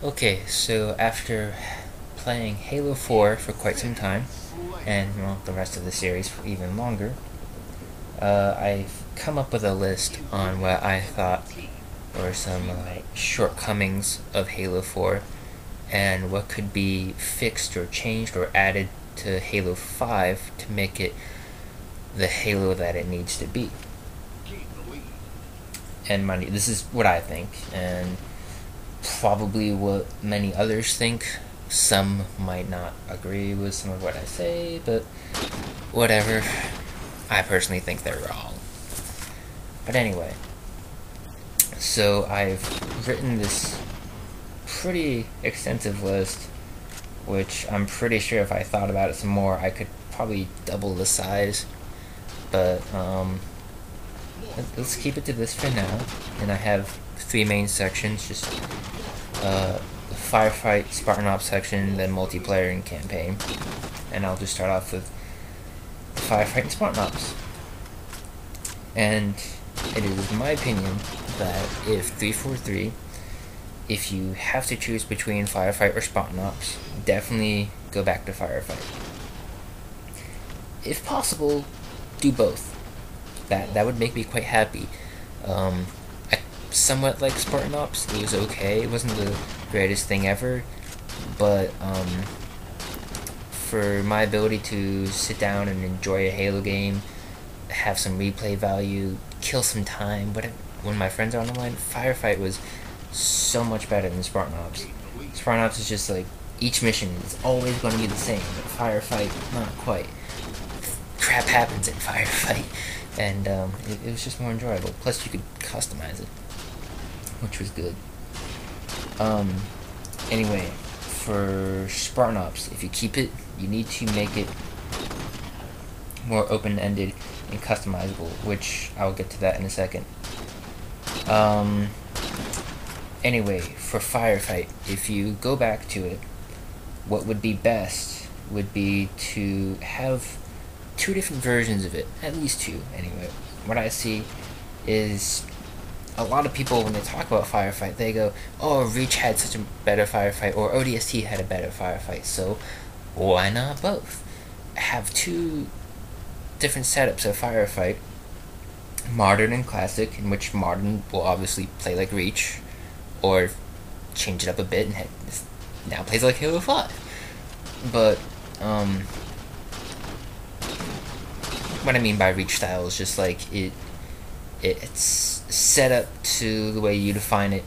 Okay, so after playing Halo 4 for quite some time, and well, the rest of the series for even longer, I've come up with a list on what I thought were some shortcomings of Halo 4 and what could be fixed or changed or added to Halo 5 to make it the Halo that it needs to be. And this is what I think, and probably what many others think. Some might not agree with some of what I say, but whatever. I personally think they're wrong. But anyway, so I've written this pretty extensive list, which I'm pretty sure if I thought about it some more, I could probably double the size. But let's keep it to this for now. And I have three main sections, just the Firefight Spartan Ops section, then multiplayer and campaign. And I'll just start off with the Firefight and Spartan Ops. And it is my opinion that if 343, if you have to choose between Firefight or Spartan Ops, definitely go back to Firefight. If possible, do both. That would make me quite happy. I somewhat like Spartan Ops. It was okay. It wasn't the greatest thing ever, but for my ability to sit down and enjoy a Halo game, have some replay value, kill some time, but when my friends are on the line, Firefight was so much better than Spartan Ops. Spartan Ops is just like each mission is always going to be the same, but Firefight, not quite. Crap happens in Firefight, and it was just more enjoyable. Plus, you could customize it, which was good. Anyway, for Spartan Ops, if you keep it, you need to make it more open-ended and customizable, which I'll get to that in a second. Anyway, for Firefight, if you go back to it, what would be best would be to have two different versions of it, at least two, anyway. What I see is a lot of people, when they talk about Firefight, they go, oh, Reach had such a better Firefight, or ODST had a better Firefight, so why not both? Have two different setups of Firefight, Modern and Classic, in which Modern will obviously play like Reach, or change it up a bit and now plays like Halo 5. But, what I mean by Reach style is just like it's set up to the way you define it,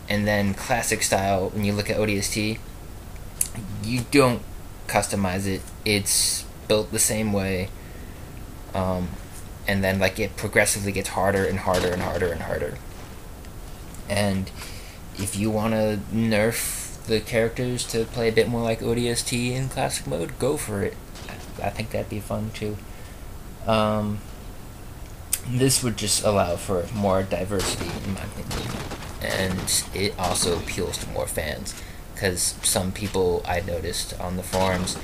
and then Classic style, when you look at ODST, you don't customize it, it's built the same way, and then like it progressively gets harder and harder and harder and harder. And if you want to nerf the characters to play a bit more like ODST in Classic mode, go for it. I think that'd be fun too. This would just allow for more diversity, in my opinion, and it also appeals to more fans, because some people I noticed on the forums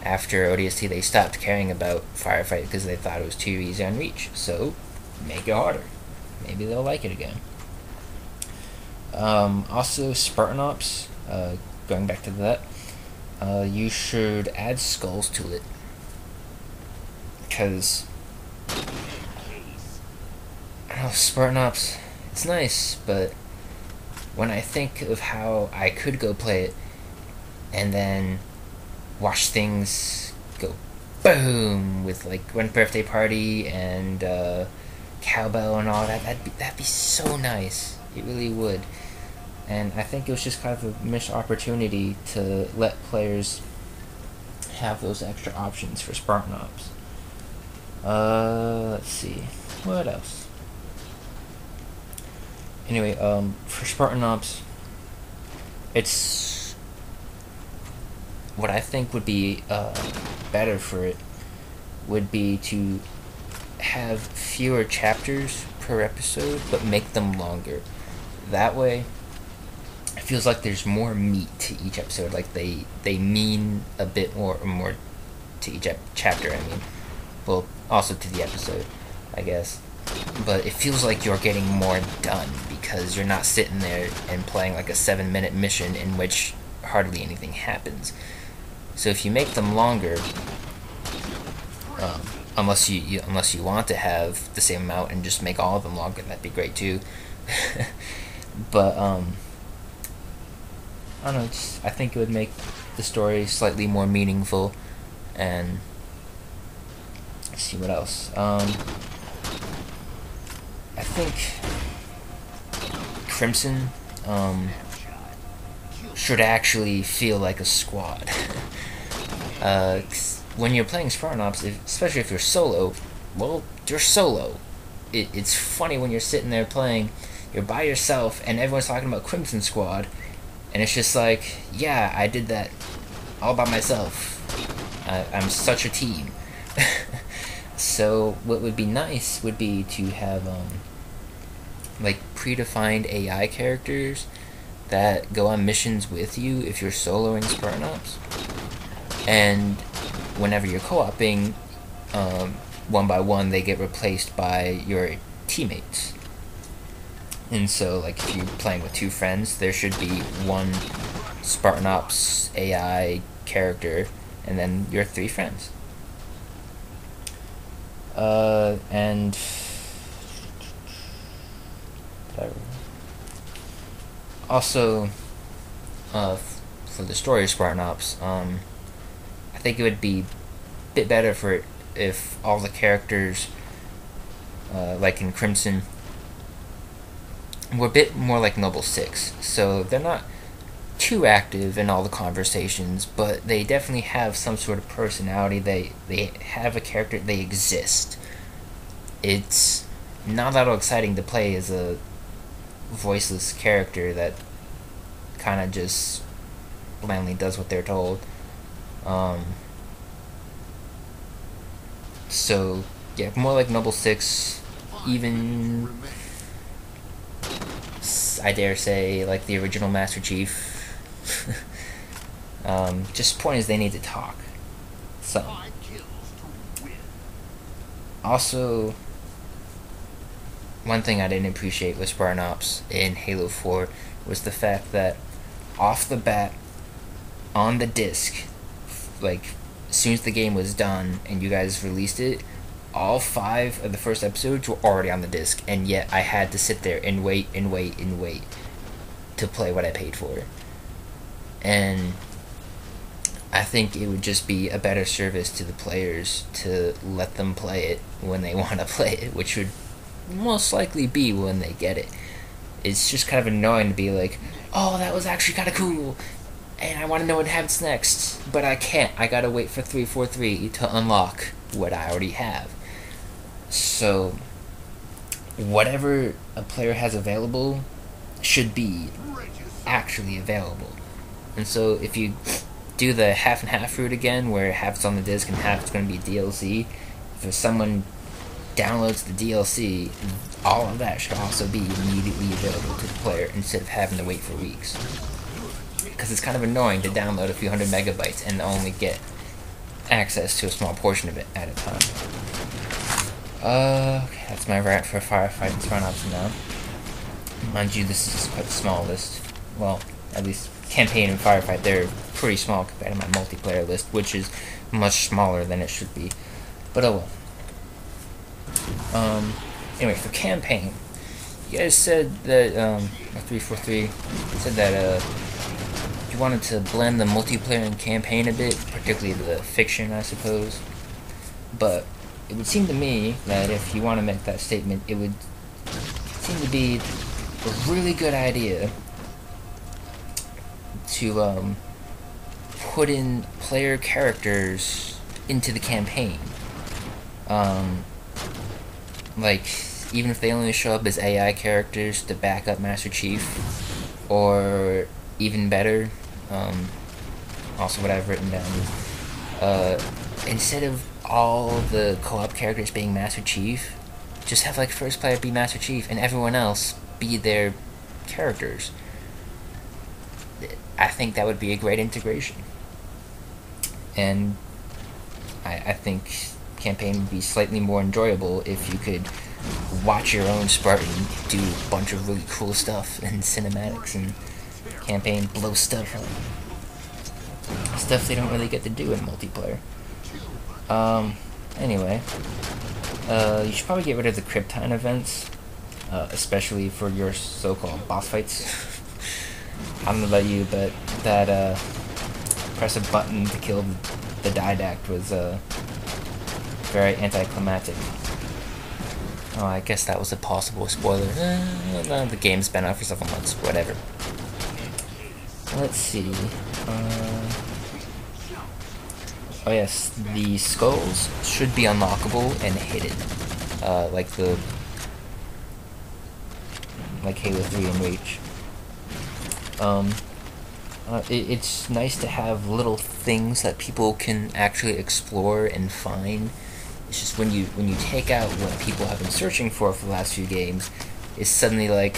after ODST, they stopped caring about Firefight because they thought it was too easy on Reach. So make it harder, maybe they'll like it again. Also, Spartan Ops, going back to that, you should add skulls to it, because Spartan Ops, it's nice, but when I think of how I could go play it and then watch things go boom with like One Birthday Party and Cowbell and all that, that'd be so nice. It really would. And I think it was just kind of a missed opportunity to let players have those extra options for Spartan Ops. Let's see, what else? Anyway, for Spartan Ops, it's what I think would be better for it would be to have fewer chapters per episode, but make them longer. That way, it feels like there's more meat to each episode. Like they mean a bit more to each chapter. I mean, well, also to the episode, I guess. but it feels like you're getting more done because you're not sitting there and playing like a 7-minute mission in which hardly anything happens. So if you make them longer, unless you want to have the same amount and just make all of them longer, that'd be great too. But I don't know. I think it would make the story slightly more meaningful. And let's see what else. I think Crimson should actually feel like a squad. When you're playing Spartan Ops, especially if you're solo, well, you're solo. It's funny when you're sitting there playing, you're by yourself, and everyone's talking about Crimson Squad, and it's just like, yeah, I did that all by myself. I'm such a team. So what would be nice would be to have like predefined AI characters that go on missions with you if you're soloing Spartan Ops, and whenever you're co-oping, one by one they get replaced by your teammates. And so like if you're playing with two friends, there should be one Spartan Ops AI character and then your three friends. And also, for the story of Spartan Ops, I think it would be a bit better for it if all the characters, like in Crimson, were a bit more like Noble 6. So they're not too active in all the conversations, but they definitely have some sort of personality. They have a character. They exist. It's not that exciting to play as a voiceless character that kind of just blandly does what they're told. So yeah, more like Noble 6, even I dare say like the original Master Chief. Just point is they need to talk. So also, one thing I didn't appreciate with Spartan Ops in Halo 4 was the fact that off the bat, on the disc, like as soon as the game was done and you guys released it, all 5 of the first episodes were already on the disc, and yet I had to sit there and wait and wait and wait to play what I paid for. And I think it would just be a better service to the players to let them play it when they want to play it, which would most likely be when they get it. It's just kind of annoying to be like, oh, that was actually kind of cool, and I want to know what happens next, but I can't. I gotta wait for 343 to unlock what I already have. So whatever a player has available should be actually available. And so if you do the half and half route again, where half's on the disc and half's going to be DLC, if someone downloads the DLC, all of that should also be immediately available to the player instead of having to wait for weeks. Because it's kind of annoying to download a few hundred megabytes and only get access to a small portion of it at a time. Okay, that's my rant for Firefight and Spartan Ops now. Mind you, this is quite a small list. Well, at least Campaign and Firefight, they're pretty small compared to my multiplayer list, which is much smaller than it should be. But oh well. Anyway, for Campaign, you guys said that, 343 said that, you wanted to blend the multiplayer and campaign a bit, particularly the fiction, I suppose. But it would seem to me that if you want to make that statement, it would seem to be a really good idea to put in player characters into the campaign. Like, even if they only show up as AI characters to back up Master Chief, or even better, also what I've written down is, instead of all the co-op characters being Master Chief, just have like first player be Master Chief and everyone else be their characters. I think that would be a great integration. And I think campaign would be slightly more enjoyable if you could watch your own Spartan do a bunch of really cool stuff in cinematics and campaign, blow stuff up. Stuff they don't really get to do in multiplayer. Anyway, you should probably get rid of the Krypton events, especially for your so-called boss fights. I don't know about you, but that, press a button to kill the Didact was, very anticlimactic. Oh, I guess that was a possible spoiler. No, the game's been out for several months. Whatever. Let's see. Oh yes, the skulls should be unlockable and hidden, like Halo 3 and Reach. It's nice to have little things that people can actually explore and find. It's just when you take out what people have been searching for the last few games, it's suddenly like,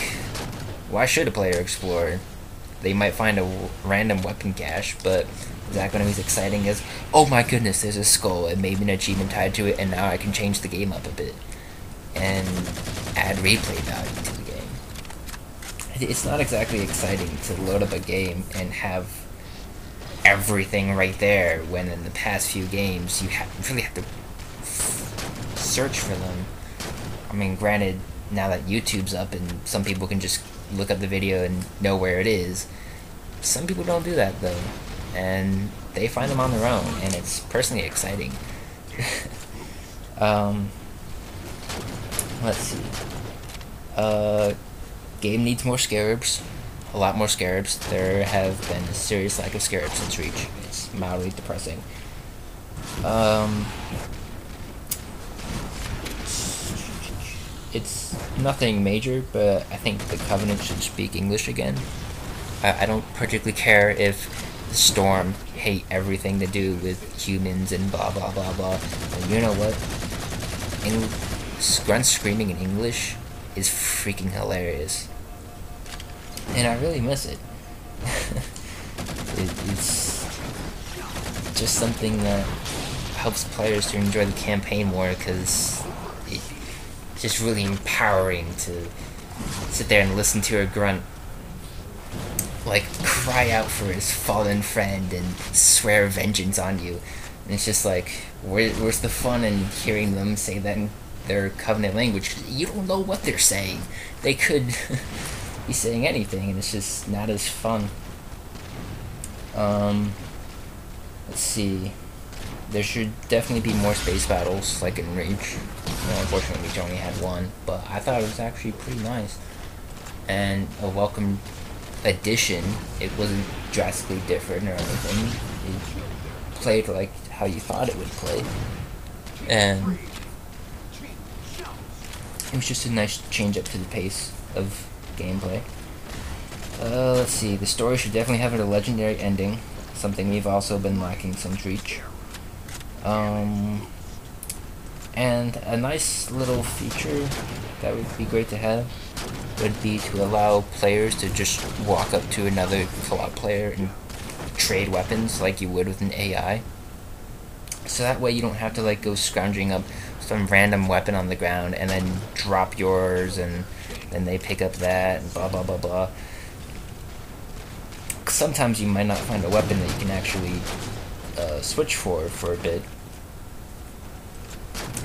why should a player explore? They might find a random weapon cache, but is that going to be as exciting as, oh my goodness, there's a skull and maybe an achievement tied to it, and now I can change the game up a bit and add replay value to the game. It's not exactly exciting to load up a game and have everything right there, when in the past few games you really have to search for them. I mean, granted, now that YouTube's up and some people can just look up the video and know where it is, some people don't do that though, and they find them on their own, and it's personally exciting. Let's see. Game needs more scarabs. A lot more scarabs. There have been a serious lack of scarabs since Reach. It's mildly depressing. It's nothing major, but I think the Covenant should speak English again. I don't particularly care if the Storm hate everything to do with humans and blah blah blah blah. But you know what? Grunt screaming in English is freaking hilarious. And I really miss it. It's just something that helps players to enjoy the campaign more, because it's just really empowering to sit there and listen to a grunt like cry out for his fallen friend and swear vengeance on you. And it's just like, where's the fun in hearing them say that in their Covenant language? You don't know what they're saying. They could be saying anything, and it's just not as fun. Let's see. There should definitely be more space battles, like in Reach. Unfortunately, Reach only had one, but I thought it was actually pretty nice. And a welcome addition. It wasn't drastically different or anything. It played like how you thought it would play. And it was just a nice change up to the pace of gameplay. Let's see. The story should definitely have a legendary ending, something we've also been lacking since Reach. And a nice little feature that would be great to have would be to allow players to just walk up to another co-op player and trade weapons like you would with an AI. So that way you don't have to like go scrounging up some random weapon on the ground and then drop yours, and then they pick up that and blah blah blah blah. Sometimes you might not find a weapon that you can actually switch for a bit,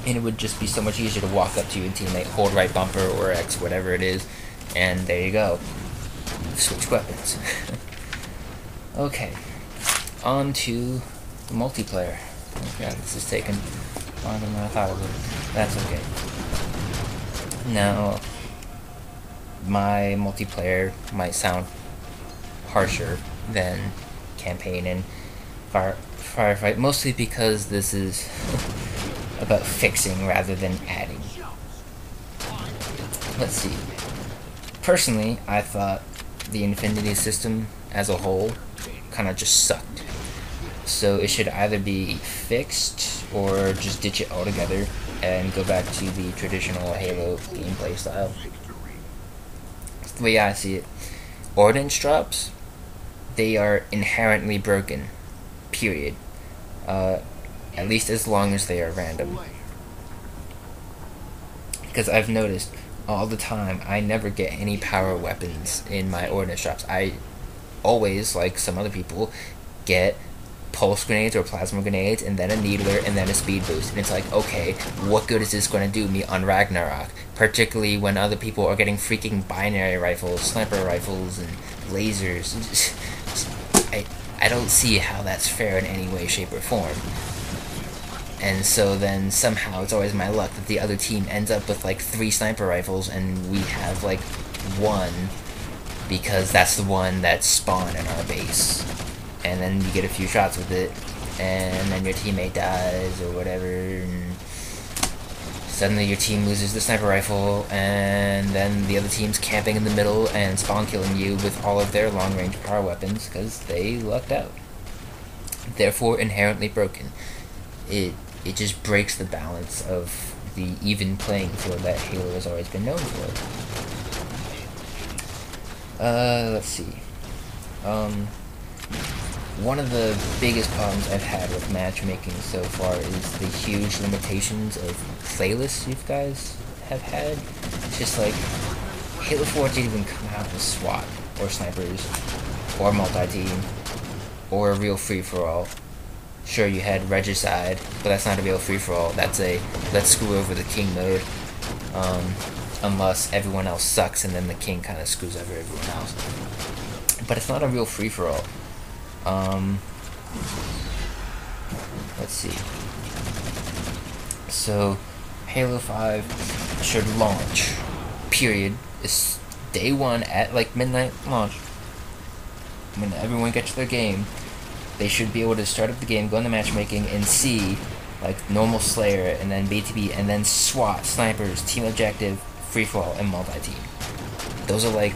and it would just be so much easier to walk up to your teammate, hold right bumper or X, whatever it is, and there you go. Switch weapons. Okay, on to the multiplayer. Yeah, this is taking longer than I thought it would. That's okay. Now, my multiplayer might sound harsher than campaign and firefight, mostly because this is about fixing rather than adding. Let's see. Personally, I thought the Infinity system as a whole kind of just sucked. So it should either be fixed or just ditch it altogether and go back to the traditional Halo gameplay style. That's the way I see it. Ordnance drops, they are inherently broken. Period. At least as long as they are random. Because I've noticed all the time I never get any power weapons in my ordnance drops. I always, like some other people, get pulse grenades or plasma grenades, and then a needler, and then a speed boost. And it's like, okay, what good is this going to do me on Ragnarok? Particularly when other people are getting freaking binary rifles, sniper rifles, and lasers. I don't see how that's fair in any way, shape, or form. And so then somehow it's always my luck that the other team ends up with like 3 sniper rifles and we have like 1, because that's the one that spawned in our base. And then you get a few shots with it, and then your teammate dies or whatever, and suddenly your team loses the sniper rifle, and then the other team's camping in the middle and spawn killing you with all of their long range power weapons because they lucked out. Therefore inherently broken. It just breaks the balance of the even playing field that Halo has always been known for. Let's see. One of the biggest problems I've had with matchmaking so far is the huge limitations of playlists you guys have had. It's just like, Halo 4 didn't even come out with SWAT, or snipers, or multi-team, or a real free-for-all. Sure, you had Regicide, but that's not a real free-for-all. That's a let's screw over the king mode. Unless everyone else sucks, and then the king kind of screws over everyone else. But it's not a real free-for-all. Let's see. So, Halo 5 should launch, period. It's day 1 at like midnight launch. When everyone gets their game, they should be able to start up the game, go into matchmaking, and see like normal Slayer, and then BTB, and then SWAT, snipers, team objective, free-for-all, and multi-team. Those are like,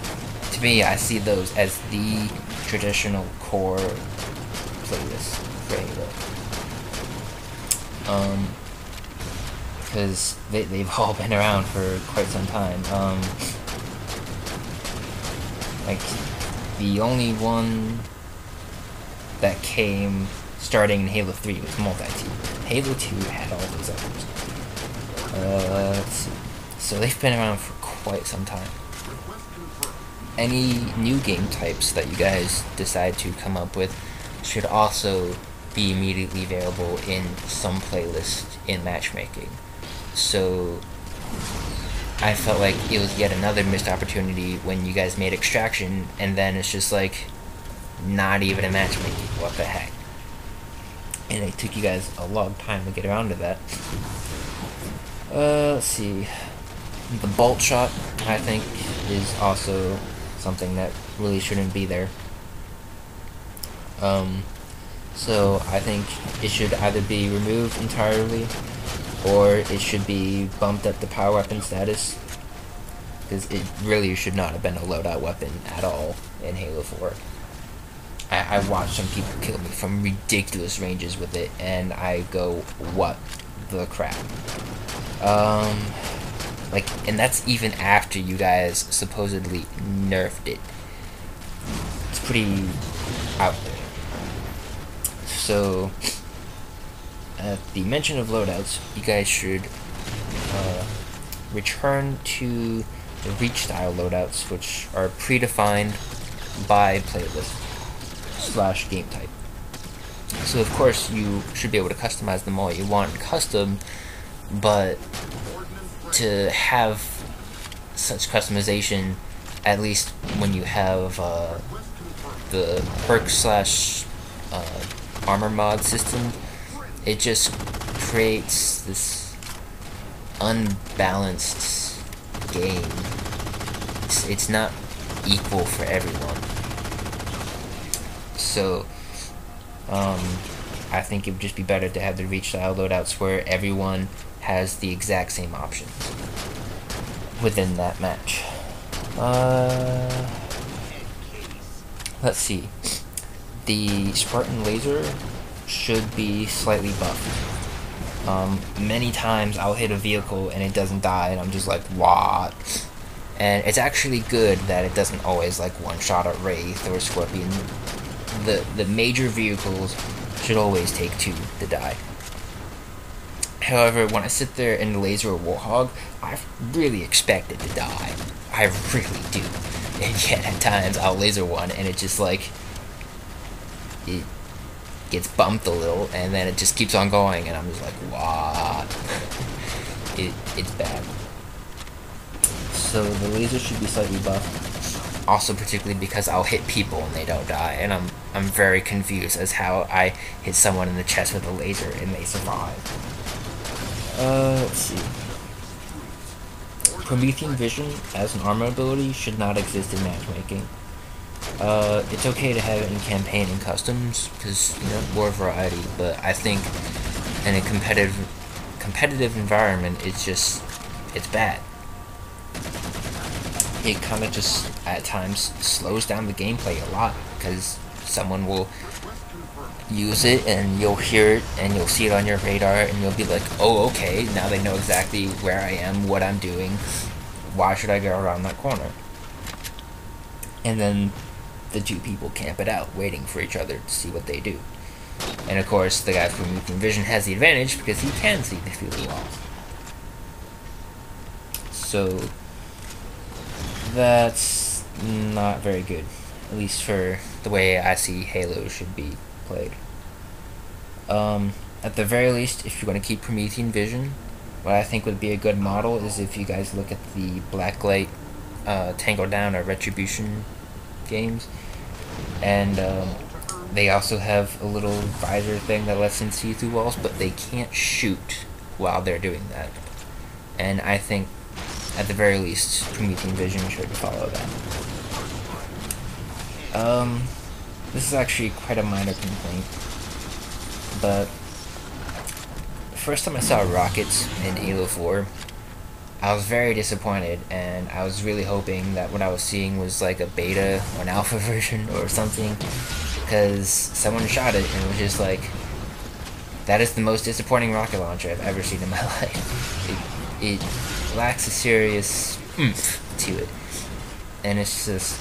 to me, I see those as the traditional core playlist for Halo. Because they've all been around for quite some time. Like, the only one that came starting in Halo 3 was multi-team. Halo 2 had all those others. Let's see. So they've been around for quite some time. Any new game types that you guys decide to come up with should also be immediately available in some playlist in matchmaking. So I felt like it was yet another missed opportunity when you guys made Extraction, and then it's just like not even a matchmaking. What the heck? And it took you guys a long time to get around to that. Let's see. The bolt shot, I think, is also something that really shouldn't be there. So I think it should either be removed entirely, or it should be bumped up to power weapon status, because it really should not have been a loadout weapon at all in Halo 4. I watched some people kill me from ridiculous ranges with it, and I go, what the crap? Like, and that's even after you guys supposedly nerfed it. It's pretty out there. So, at the mention of loadouts, you guys should return to the Reach style loadouts, which are predefined by playlist / game type. So of course you should be able to customize them all you want in custom, but to have such customization, at least when you have the perk / armor mod system, it just creates this unbalanced game. It's not equal for everyone. So I think it would just be better to have the Reach style loadouts where everyone has the exact same options within that match. Let's see. The Spartan laser should be slightly buffed. Many times I'll hit a vehicle and it doesn't die, and I'm just like, what? And it's actually good that it doesn't always like one-shot at Wraith or Scorpion. The major vehicles should always take 2 to die. However, when I sit there and laser a warthog, I really expect it to die. I really do. And yet at times I'll laser one and it just like it gets bumped a little and then it just keeps on going and I'm just like, what? It's bad. So the laser should be slightly buffed. Also, particularly because I'll hit people and they don't die, and I'm very confused as how I hit someone in the chest with a laser and they survive. Let's see. Promethean Vision as an armor ability should not exist in matchmaking. It's okay to have it in campaign and customs because more variety, but I think in a competitive environment, it's bad. It kind of just at times slows down the gameplay a lot because someone will use it and you'll hear it and you'll see it on your radar and you'll be like, oh, okay, now they know exactly where I am, what I'm doing, why should I go around that corner? And then the two people camp it out waiting for each other to see what they do. And of course the guy from Promethean Vision has the advantage because he can see through the walls. So that's not very good, at least for the way I see Halo should be played. At the very least, if you're going to keep Promethean Vision, what I think would be a good model is if you guys look at the Blacklight, Tango Down, or Retribution games, and they also have a little visor thing that lets them see through walls, but they can't shoot while they're doing that. And I think at the very least, Promethean Vision should follow that. This is actually quite a minor complaint, but the first time I saw rockets in Halo 4, I was very disappointed, and I was really hoping that what I was seeing was like a beta or an alpha version or something, because someone shot it and it was just like, that is the most disappointing rocket launcher I've ever seen in my life. It lacks a serious oomph to it, and it's just,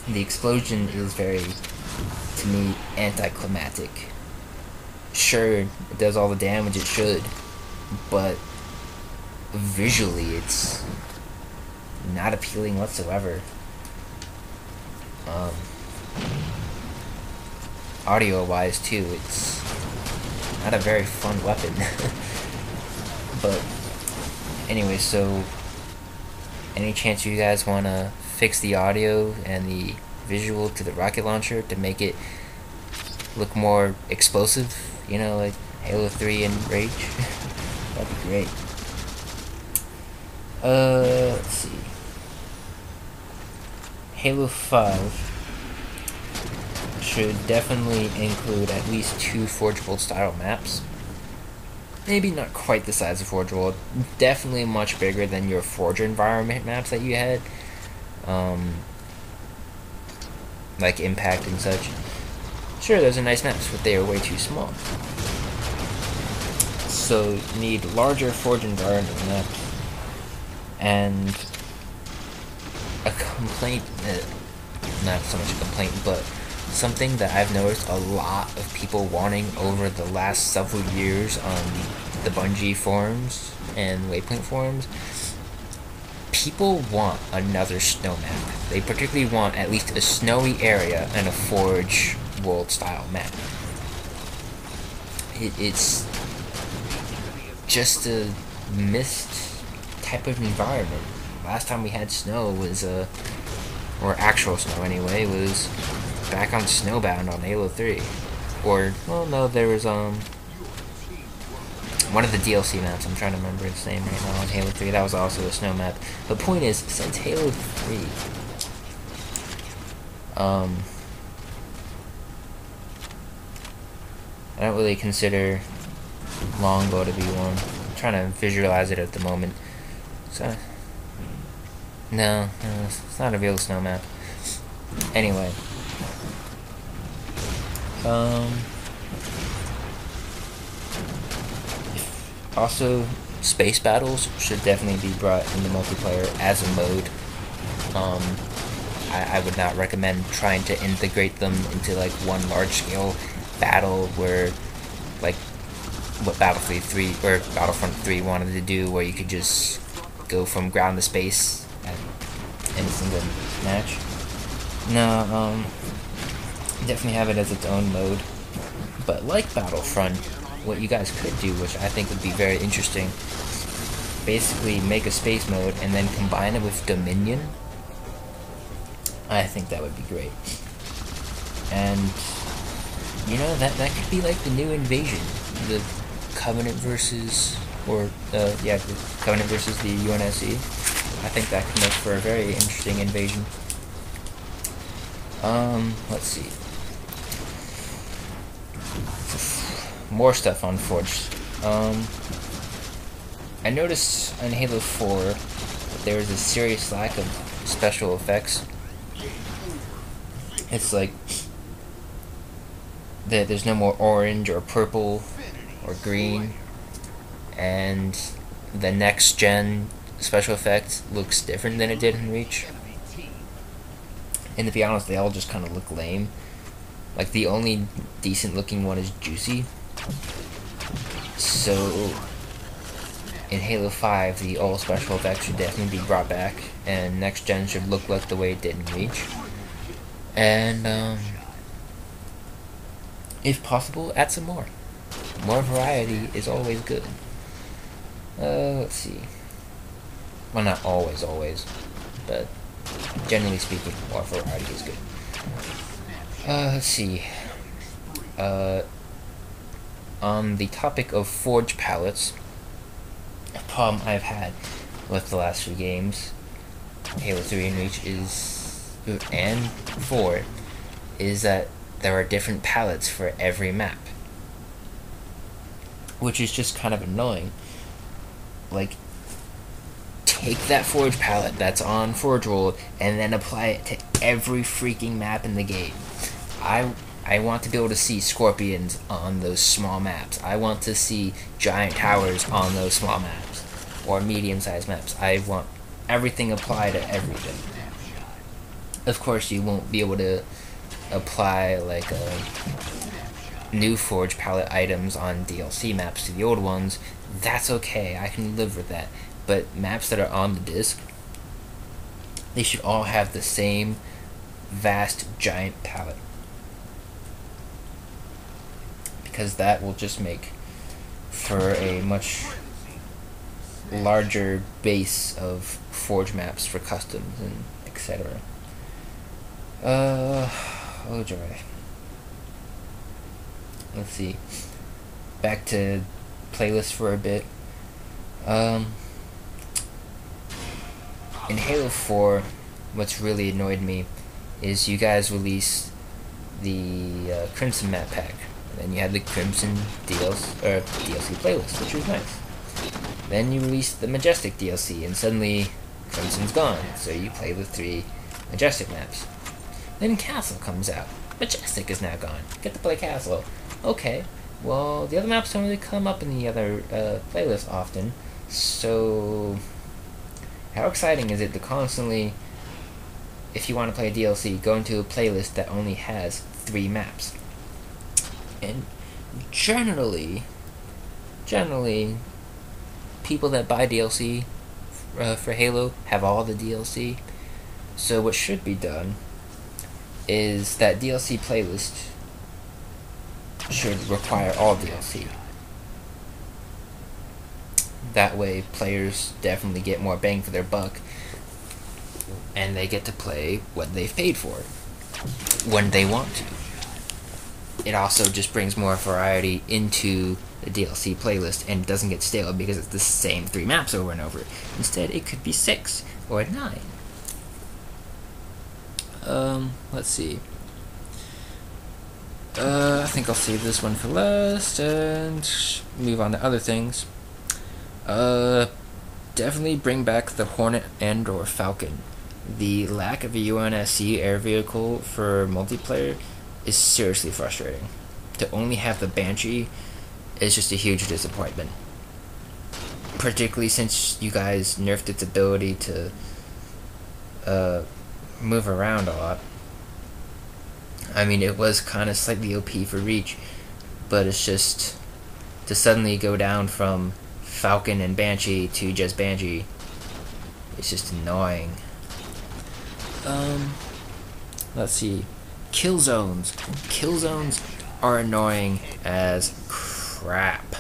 the explosion is very, to me, anticlimactic. Sure, it does all the damage it should, but visually it's not appealing whatsoever. Audio wise too, it's not a very fun weapon. But anyway, so any chance you guys want to fix the audio and the visual to the rocket launcher to make it look more explosive, like Halo 3 and Rage, that'd be great. Let's see. Halo 5 should definitely include at least 2 Forge World style maps. Maybe not quite the size of Forge World, definitely much bigger than your Forge environment maps that you had. Like Impact and such. Sure, those are nice maps, but they are way too small. So you need larger Forge environment maps. And a complaint, not so much a complaint, but something that I've noticed a lot of people wanting over the last several years on the Bungie forums and Waypoint forums. People want another snow map. They particularly want at least a snowy area and a Forge World style map. It's just a mist type of environment. Last time we had snow was, or actual snow anyway, was back on Snowbound on Halo 3. Or, well, no, there was, one of the DLC maps, I'm trying to remember its name right now, on Halo 3, that was also a snow map. The point is, since Halo 3, I don't really consider Longbow to be one. I'm trying to visualize it at the moment. So, no, it's not a real snow map. Anyway. Also, space battles should definitely be brought into multiplayer as a mode. I would not recommend trying to integrate them into like one large-scale battle where like what Battlefield 3 or Battlefront 3 wanted to do, where you could just go from ground to space in a single match. No, definitely have it as its own mode. But like Battlefront, what you guys could do, which I think would be very interesting, basically make a space mode and then combine it with Dominion. I think that would be great. And you know, that could be like the new Invasion, the Covenant versus, or the Covenant versus the UNSC. I think that could make for a very interesting invasion. Let's see. More stuff on Forged. I noticed in Halo 4 that there was a serious lack of special effects. It's like there's no more orange or purple or green, and the next gen special effects looks different than it did in Reach. And to be honest, they all just kind of look lame. Like, the only decent looking one is Juicy. So in Halo 5, the all special effects should definitely be brought back, and next gen should look like the way it did in Reach. And if possible, add some more. More variety is always good. Let's see. Well, not always, but generally speaking, more variety is good. Let's see. On the topic of Forge palettes, a problem I've had with the last few games, Halo 3 and Reach and 4, is that there are different palettes for every map, which is just kind of annoying. Like, take that Forge palette that's on Forge World and then apply it to every freaking map in the game. I want to be able to see scorpions on those small maps. I want to see giant towers on those small maps, or medium-sized maps. I want everything applied to everything. Of course, you won't be able to apply like new Forge palette items on DLC maps to the old ones. That's okay, I can live with that. But maps that are on the disc, they should all have the same vast giant palette, because that will just make for a much larger base of Forge maps for customs and etc. Oh joy. Let's see. Back to playlists for a bit. In Halo 4, what's really annoyed me is you guys released the Crimson map pack. And then you had the Crimson DLC playlist, which was nice. Then you released the Majestic DLC, and suddenly Crimson's gone, so you play the 3 Majestic maps. Then Castle comes out. Majestic is now gone. Get to play Castle. Okay, well, the other maps don't really come up in the other playlist often, so how exciting is it to constantly, if you want to play a DLC, go into a playlist that only has 3 maps? And generally, people that buy DLC for Halo have all the DLC. So what should be done is that DLC playlist should require all DLC. That way, players definitely get more bang for their buck, and they get to play what they've paid for when they want to. It also just brings more variety into the DLC playlist, and it doesn't get stale because it's the same 3 maps over and over. Instead, it could be 6 or 9. Let's see. I think I'll save this one for last and move on to other things. Definitely bring back the Hornet and or Falcon. The lack of a UNSC air vehicle for multiplayer is seriously frustrating. To only have the Banshee is just a huge disappointment. Particularly since you guys nerfed its ability to move around a lot. I mean, it was kind of slightly OP for Reach, but it's just to suddenly go down from Falcon and Banshee to just Banshee. It's just annoying. Let's see. Kill zones. Kill zones are annoying as crap.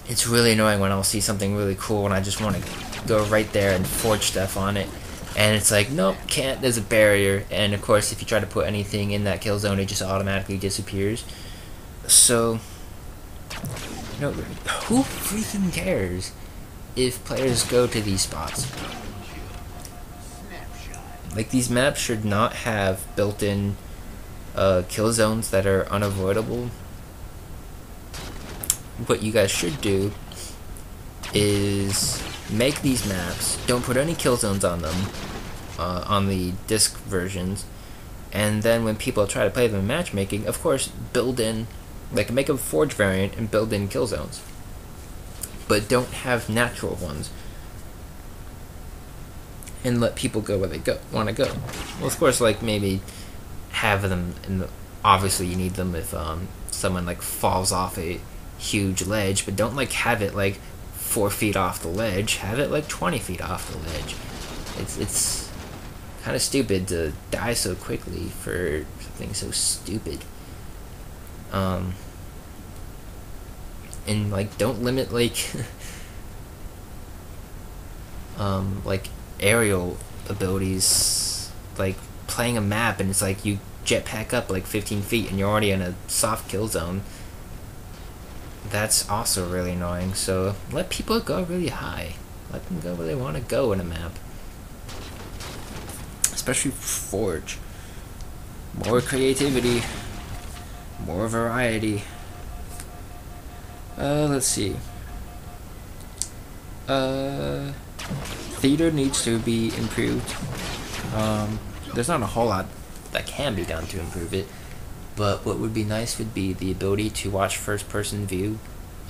It's really annoying when I'll see something really cool and I just want to go right there and forge stuff on it. And it's like, nope, can't, there's a barrier. And of course, if you try to put anything in that kill zone, it just automatically disappears. So, you know, who freaking cares if players go to these spots? Like, these maps should not have built-in kill zones that are unavoidable. What you guys should do is make these maps, don't put any kill zones on them, on the disc versions, and then when people try to play them in matchmaking, of course, build in, like, make a forge variant and build in kill zones. But don't have natural ones. And let people go where they want to go. Well, of course, like, maybe have them, obviously you need them if someone, like, falls off a huge ledge, but don't, like, have it, like, 4 feet off the ledge. Have it, like, 20 feet off the ledge. It's kind of stupid to die so quickly for something so stupid. And, like, don't limit, like, like, aerial abilities, like playing a map and it's like you jetpack up like 15 feet and you're already in a soft kill zone. That's also really annoying. So let people go really high. Let them go where they want to go in a map. Especially Forge. More creativity. More variety. Let's see. Theater needs to be improved. There's not a whole lot that can be done to improve it, but what would be nice would be the ability to watch first-person view,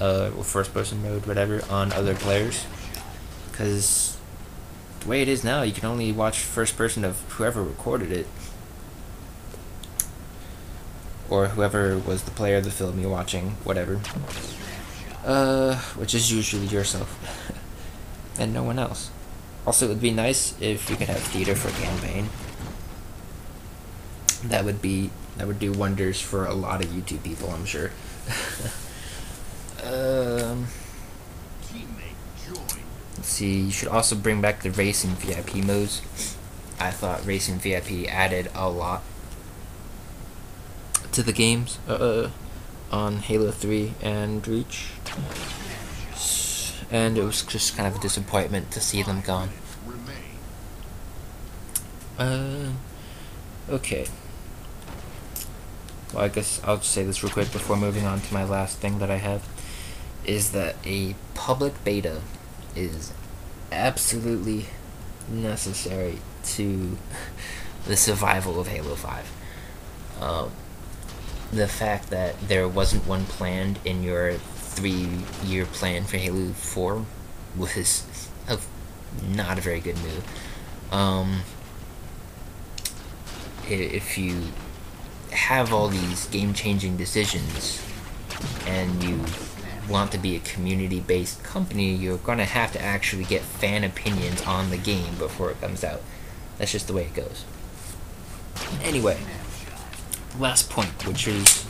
or first-person mode, whatever, on other players. Because the way it is now, you can only watch first-person of whoever recorded it, or whoever was the player of the film you're watching, whatever. Which is usually yourself, and no one else. Also, it would be nice if you could have theater for campaign. That would do wonders for a lot of YouTube people, I'm sure. Let's see. You should also bring back the racing VIP modes. I thought racing VIP added a lot to the games on Halo 3 and Reach. And it was just kind of a disappointment to see them gone. Okay. Well, I guess I'll just say this real quick before moving on to my last thing that I have. Is that a public beta is absolutely necessary to the survival of Halo 5. The fact that there wasn't one planned in your 3-year plan for Halo 4 was not a very good move. If you have all these game-changing decisions and you want to be a community-based company, you're going to have to actually get fan opinions on the game before it comes out. That's just the way it goes. Anyway, last point, which is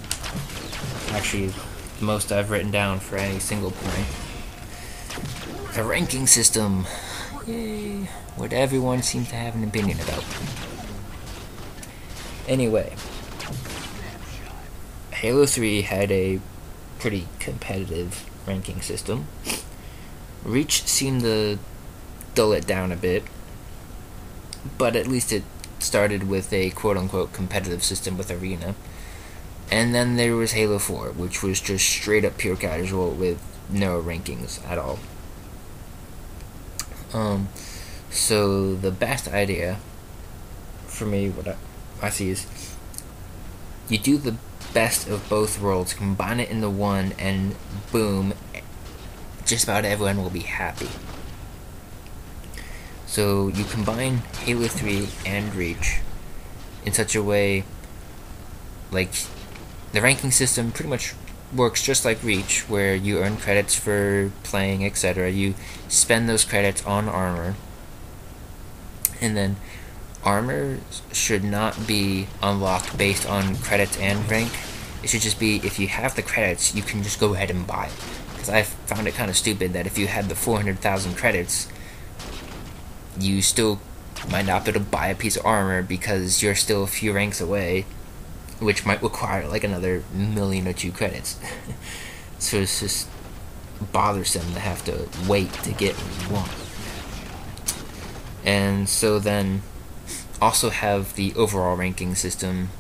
actually the most I've written down for any single point. The ranking system. Yay. What everyone seems to have an opinion about. Anyway, Halo 3 had a pretty competitive ranking system. Reach seemed to dull it down a bit, but at least it started with a quote-unquote competitive system with Arena. And then there was Halo 4, which was just straight up pure casual with no rankings at all. So the best idea for me, what I see is you do the best of both worlds, combine it into one, and boom, just about everyone will be happy. So you combine Halo 3 and Reach in such a way, like, the ranking system pretty much works just like Reach, where you earn credits for playing, etc. You spend those credits on armor, and then armor should not be unlocked based on credits and rank. It should just be, if you have the credits, you can just go ahead and buy it. Because I found it kind of stupid that if you had the 400,000 credits, you still might not be able to buy a piece of armor because you're still a few ranks away, which might require like another million or two credits. So it's just bothersome to have to wait to get what you want. And so then also have the overall ranking system,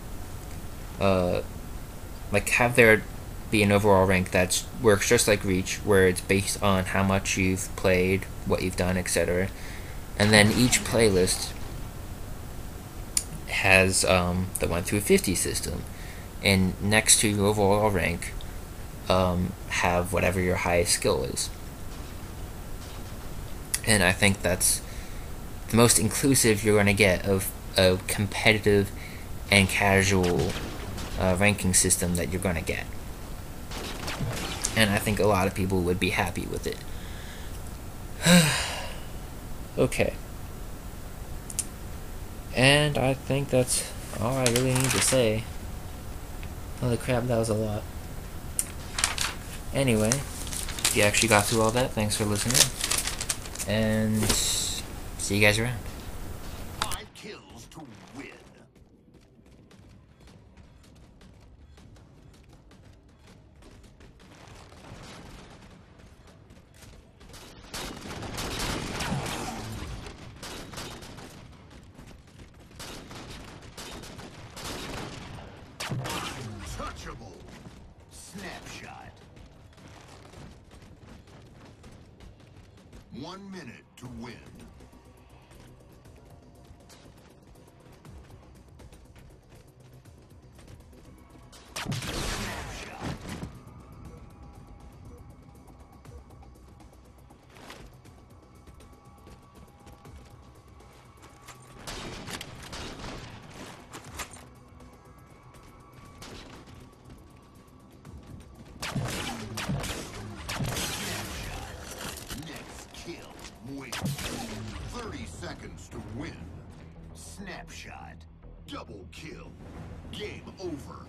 like have there be an overall rank that works just like Reach, where it's based on how much you've played, what you've done, etc. And then each playlist has the 1 through 50 system, and next to your overall rank, have whatever your highest skill is. And I think that's the most inclusive you're going to get of a competitive and casual ranking system that you're going to get. And I think a lot of people would be happy with it. Okay. And I think that's all I really need to say. Holy crap, that was a lot. Anyway, if you actually got through all that, thanks for listening. And see you guys around. 5 kills to win. Untouchable. Snapshot. 1 minute to win. Snapshot. Next kill wins. 30 seconds to win. Snapshot. Double kill. Game over.